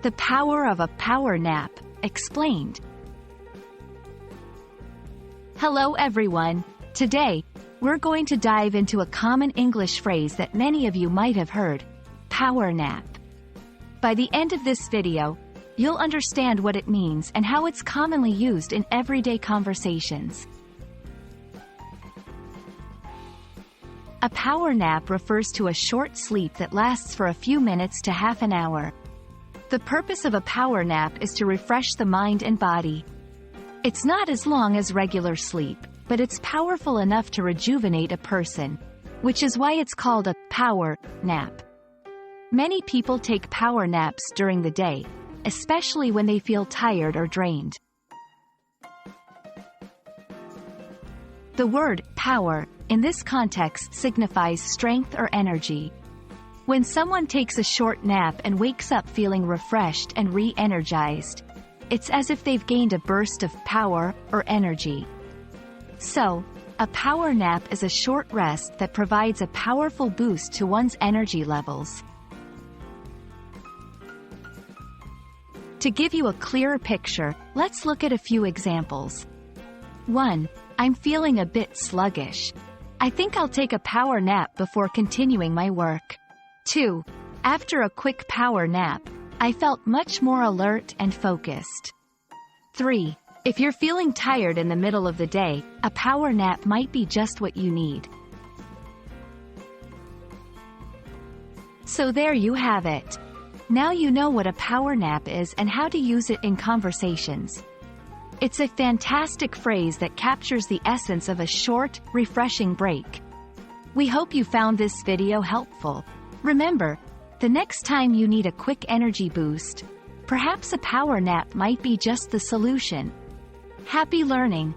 The power of a power nap, explained. Hello everyone. Today, we're going to dive into a common English phrase that many of you might have heard, power nap. By the end of this video, you'll understand what it means and how it's commonly used in everyday conversations. A power nap refers to a short sleep that lasts for a few minutes to half an hour. The purpose of a power nap is to refresh the mind and body. It's not as long as regular sleep, but it's powerful enough to rejuvenate a person, which is why it's called a power nap. Many people take power naps during the day, especially when they feel tired or drained. The word power in this context signifies strength or energy. When someone takes a short nap and wakes up feeling refreshed and re-energized, it's as if they've gained a burst of power or energy. So, a power nap is a short rest that provides a powerful boost to one's energy levels. To give you a clearer picture, let's look at a few examples. 1. I'm feeling a bit sluggish. I think I'll take a power nap before continuing my work. 2. After a quick power nap, I felt much more alert and focused. 3. If you're feeling tired in the middle of the day, a power nap might be just what you need. So there you have it. Now you know what a power nap is and how to use it in conversations. It's a fantastic phrase that captures the essence of a short, refreshing break. We hope you found this video helpful. Remember, the next time you need a quick energy boost, perhaps a power nap might be just the solution. Happy learning!